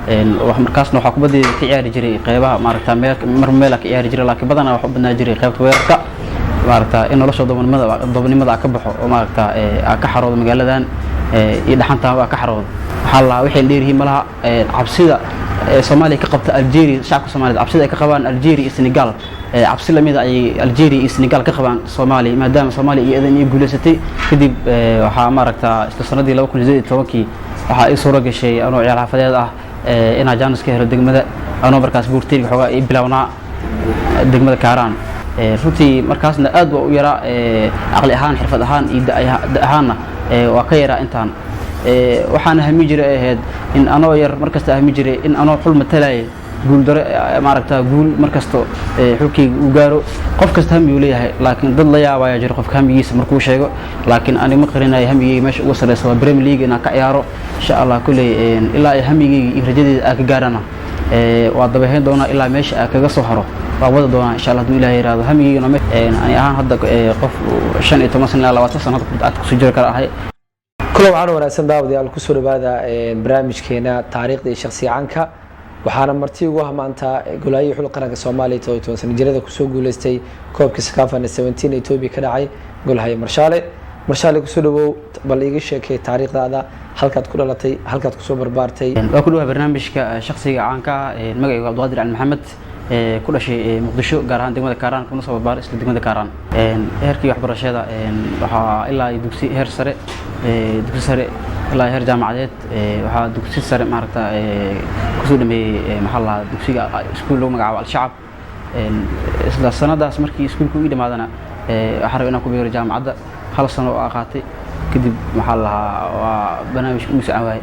wax markaasna waxa kubadii ka ciyaari jiray qaybaha maaragta meel ka ciyaari jiray laakiin badanaa wax u badnaa jiray qaybta weerarka maaragta in nolosha doobnimada ka baxo oo maaragta ka xaroodo magaaladan iyo dhaxanta ka xaroodo waxa la wixii dheerihi malaha cabsida Soomaaliya ka qabta Algeria shacabka Soomaaliyeed cabsida ay ka qabaan Algeria iyo Senegal cabsi lamid ay Algeria iyo Senegal ka qabaan Soomaaliya maadaama Soomaaliya iyo adan ay guuleysatay kadib waxa maaragta isla sanadii 2018 waxa ay soo rogashay anoo ciyaar xafadeed ah ina Jaanis ka helo degmada anoo markaas buurtiga xogaa ay bilawnaa degmada Kaaraan runtii markaasna aad waa u yara aqli ahaan xirfad ahaan iyo ahaanna waa ka yara intaan waxaan hami jiray ahayd in anoo yar markasta hami jiray in anoo xul matalay guul dare maaragta guul markasto xulkeyga uu gaaro qof kasta hami uu leeyahay laakiin dad la yaabaya jiro qofka hamigiisa markuu sheego laakiin ani ma qarinayo hamigeyga meesha ugu sareysa waa Premier League inaan ka ciyaaro insha Allah kulay ilaa ay hamigeyga iyo rajadeeda ka gaarana waa dabaheyn doona ilaa meesha kaga soo haro waa wada doona insha Allah Ilaahay yiraahdo hamigeyga ani ahaan hadda qof 15 sano ilaa 20 sano aad ku soo jiri kara ahay كل وعنا وناسن داوديال كسر بهذا برامج كنا تاريخ شخصي عنك وحنا مرتي وهم أنت قلعي حلو قناة الصومالي تويتون سنجرده كسر قولستي كوب كسكافة السبنتين يتوبي كداعي قول هاي مرشالي كسر بو بليغ الشيء تاريخ هذا حلقة كلالتي حلقة كسر بربارتي وكلها برنامج شخصي عنك مجيء عبد القادر عن محمد كل شيء مقدشو قاران دقمة كاران كنا صوب بارس لدقمة كاران هيركي وحبر الشهادة وها إلا يدوسي هير سرق دكتور سرق إلا هير جامعات وها دكتور سرق معركة كسود محلها دكتور سكول لو مجاوب الشعب السنة ده اسمركي سكول كويدة معنا أحرق أنا كبير جامعة خلص أنا وأخاتي كده محلها وبرنامج مساعي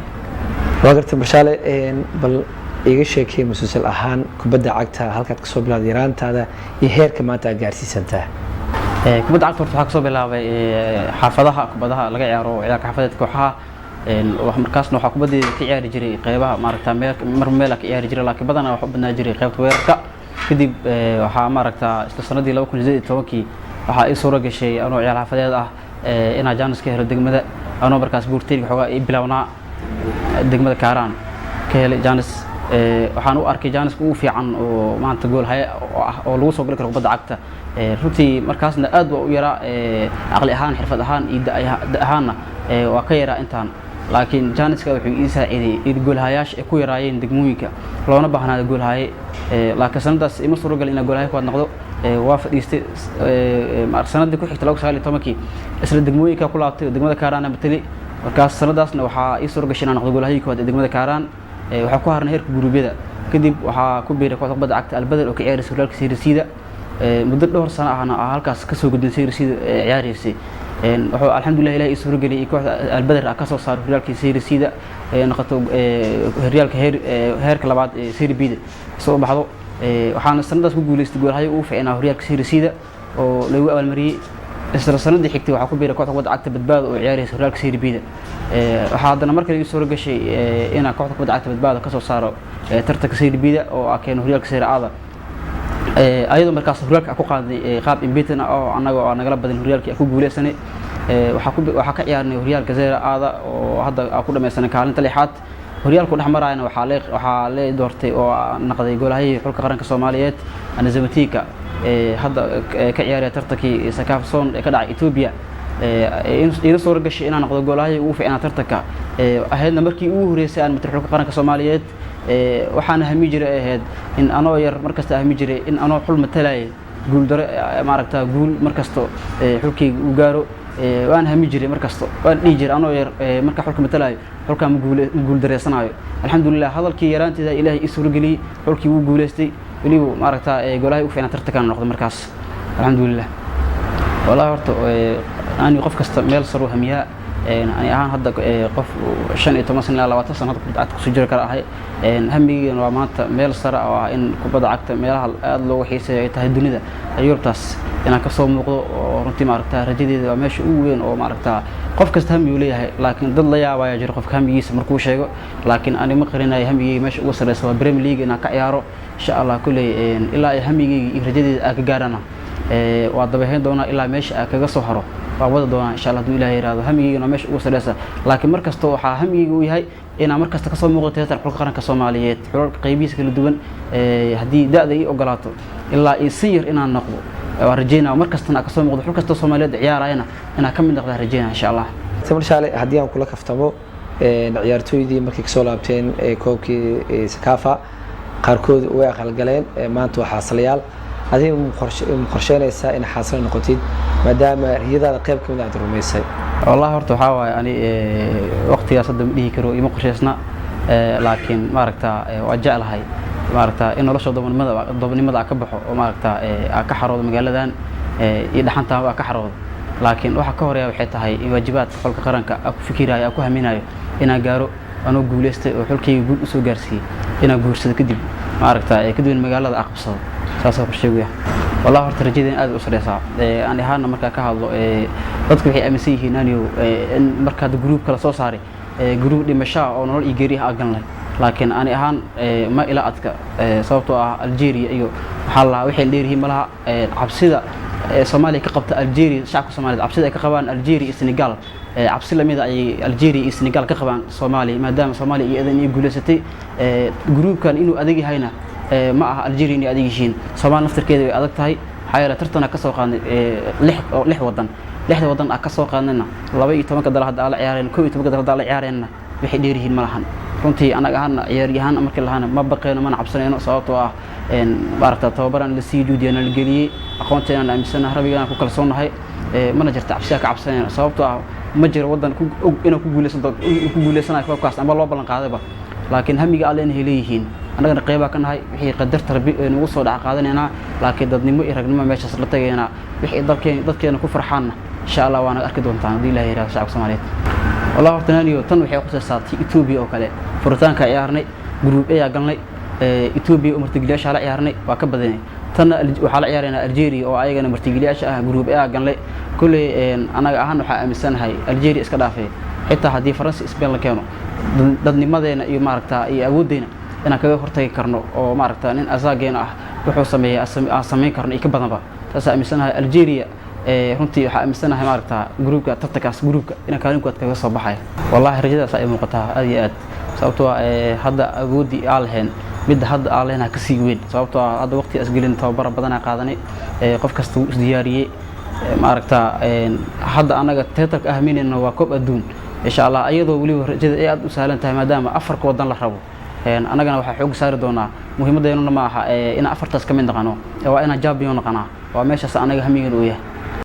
وقت مرشالي بل iga sheekay musuul ahaan kubadda cagta halkaad ka soo bilaawday yaraantaada iyo heerka maanta aad gaarsiisantaa kubadda cagta waxaa ka soo bilaabay xaafadaha kubadaha laga ciyaaro ciyaarka xaafadeed kooxaha wax markaasna waxa kubadda ka ciyaari jiray qaybaha maaragta meel ka ciyaari jiray laakiin badanaa wax u badnaa jiray qaybta weerarka kadib waxa maaragta isla sanadii 2018 waxa ay soo rogashay anoo ciyaar xaafadeed ah ina Jaanis ka helo degmada anoo markaas buurtiga xogaa ay bilawnaa degmada Kaaraan ka helay Jaanis waxaan u arkay Jaanis ugu fiican oo maanta gool hay oo lagu soo gali karo kubadda cagta runtii markaasna aad waa u yara aqli ahaan xirfad ahaan iyo ahaanna waa ka yara intaan laakiin Jaaniska wuxuu ii saaciday in gool hayash ay ku yaraayeen degmooyinka loona baahnaa gool hay laakiin sanadaas ima soo gal in gool hay ku noqdo waa fadhiistay sanadii ku xigtay 2019 isla degmooyinka ku laabtay degmada Kaaraan matali markaas sanadaasna waxa ii soo gashay inaan noqdo gool hay ku degmada Kaaraan waxa ku harnay heerka gurubyada kadib waxa ku biiray kooxda kubadda cagta Albadal oo ka ciyaarayay horyaalka Serie muddo dhowr sano ahna halkaas ka soo gudbay Serie ciyaaraysay wuxuu alxamdulillah Ilaahay soo galiyay kooxda Albadal ka soo saaray horyaalka Serie noqoto horyaalka heerka labaad ee Serie soo baxdo waxaana sanadaas ku guuleystay gool hay uu fiicnaa horyaalka Serie oo lagu abaalmariyay isla sanadii xigtay waxa ku biiray kooxda kubadda cagta Badbaado oo ciyaarayay horyaalka Serie waxa hadana markale ii soo gashay inaan kooxda kubadda cagta Badbaado ka soo saaro tartanka Serie oo akeen horyaalka Serie A ayadoo markaas horyaalka ku qaaday qaab imbiitana oo anaga nagala badan horyaalkii ku guuleysanay waxa ka ciyaarnay horyaalka Serie A oo hadda ku dhameysanay kaalinta lixaad horyaalku dhaxmarayna waxa la doortay oo naqday goolahay xulka qaranka Soomaaliyeed ana Zamatika hadda ka ciyaaraya tartankii Sakaafson ee ka dhacay Ethiopia in soo rogashay inaan noqdo goolahay ugu fiicnaa tartanka ahaydna markii ugu horeysay aan matalka qaranka Soomaaliyeed waxaan hami jiray ahayd in anoo yar markasta hami jiray in anoo xul matalay guul dare maaragta guul markasto xulkeyga uu gaaro waan hami jiray markasto waan dhigi jiray anoo yar marka xulka matalay xulka ma guul dareysanayo alxamdulillah hadalkii yaraanteeda Ilaahay isoo galiyay xulkii uu guuleystay waliba maaragta goolahay u fiicnaa tartanka noqdo markaas alxamdulillah والله horta ani qof kasta meel saro hamiya ani ahaan hadda qof 15 sano ilaa 20 sano aad ku soo jiri kara ahay hamigeyna waa maanta meel sare ah in kubadda cagta meelaha aad loogu xiiseeyo tahay dunida Yurubtaas inaan ka soo muuqdo oo runtii maaragta rajadeeda waa meesha ugu weyn oo maaragta qof kasta hami uu leeyahay laakiin dad la yaabaya jiro qofka hamigiisa markuu sheego laakiin ani ma qarinayo hamigeyga meesha ugu sareysa waa Premier League inaan ka ciyaaro insha Allah kulay ilaa ay hamigeyga iyo rajadeeda ka gaarana waa dabahayn doonaa ilaa meesha kaga soo haro waa wada doonaa insha Allah hadduu Ilaahay yiraahdo hamigeyga meesha ugu sareysa laakiin markasta waxaa hamigeyga u yahay inaan markasta ka soo muuqato heerka xulka qaranka Soomaaliyeed xulalka qaybihiisa kala duwan haddii da'da ay ogolaato ilaa ay siyir inaan noqdo waa rajeynaa markasta ka soo muuqdo xulka Soomaaliyeed ciyaarayna inaan ka mid noqdo rajeynaa insha Allah tamar shaale haddii aan kula kaftamo ciyaartooydii markay kasoo laabteen koobkii Sakafa qaarkood way aqalgaleen maanta waa xaasalayaal adiga qorsheynaysaa in xaasal noqotid maadaama riyadaada qayb ka mid ah rumaysay wallahi horta waxa waay ani waqtigaas hadda ma dhihi karo ima qorsheysna laakiin maaragta waa jeclahay maaragta in nolosha doobnimada ka baxo oo maaragta ka xaroodo magaaladan iyo dhaxantaaba ka xaroodo laakiin waxa ka horeeya waxay tahay in waajibaadka xulka qaranka ku fikirayo ku haminayo inaan gaaro anoo guuleystay oo xulkayga guul u soo gaarsiiyay inaan guursado kadib maaragta kadib magaalada aqbsado saasoo qorsheeyo والله horta rajadeen aad u sareysaa aan ahaana marka ka hadlo dadku waxay aaminsan yihiin in marka group kala soo saaray group dhimasho oo nolol iyo geeri ah galnay laakiin aan ahaan ma ila adka sababtoo ah Algeria iyo waxa la waxay leeyihiin malaha cabsida Soomaaliya ka qabta Algeria shacabka Soomaaliyeed cabsida ay ka qabaan Algeria iyo Senegal cabsi lamid ay Algeria iyo Senegal ka qabaan Soomaaliya maadaama Soomaaliya ay guuleysatay groupkan inuu adeeg yahayna ma aha Algeria inay adeeg yihiin Soomaaliya naftirkeeda way adag tahay xayira tartan ka soo qaadnay lix wadan ka soo qaadnayna 12 dal hadda la ciyaareen 12 dal hadda la ciyaareen waxay dheerihiin malahan runtii anaga ahaan ciyaaryahan markii lahaana ma baqeeno mana cabsanayno sababtoo ah maaragta tababaran la sii juudiyana la geliyay aqoonteena aaminsan Arabiga ku kalsoonahay mana jirta cabsiga ka cabsanayna sababtoo ah ma jiro wadan inuu ku guuleysanayo koobkaas ama loo ballan qaadayba laakiin hamiga alle inay leeyihiin anagana qayb ka nahay wixii qadarta rabbi nagu soo dhac qaadanayna laakiin dadnimo iyo ragnimo meeshaas la tagayna wixii dadkeena ku farxaana insha Allah waana arki doontaan hadii Ilaahay yiraahdo shacabka Soomaaliyeed والله hortanaaniyo tan waxay khusaysaatay Ethiopia oo kale furitaanka ciyaarnay group A galnay Ethiopia oo martigeliyaasha la ciyaarnay waa ka badanay tan waxa la ciyaarayna Algeria oo ayagana martigeliyaasha ah group A galnay kulay anaga ahaan waxa aaminsanahay Algeria iska dhaafay xitaa hadii Faransi Spain la keeno dadnimadeena iyo maaragta iyo awoodeena inaan kaga hortagi karno oo maaragta nin asaageena ah wuxuu sameeyay karno ka badanba taas aaminsanahay Algeria runtii waxa aaminsanahay maaragta groupka tartankaas groupka inaan kaalin kaga soo baxay wallahi rajadaas ay muuqataa aad iyo aad sababtoo hadda awoodi aalheen mid hadda aalheen ka sii weyn sababtoo hadda waqti asgelin tababar badan qaadanay qof kasta uu isdiyaariyay maaragta hadda anaga tartanka ahminayna waa koob adduun insha Allah ayadoo wali rajada ay aad u sahlan tahay maadaama afarka wadan la rabo anagana waxa xoog saari doonaa muhiimadeena ma aha in afartaas ka mid noqono waa inaan champion noqonaa waa meeshaas anaga hamigeena u yahay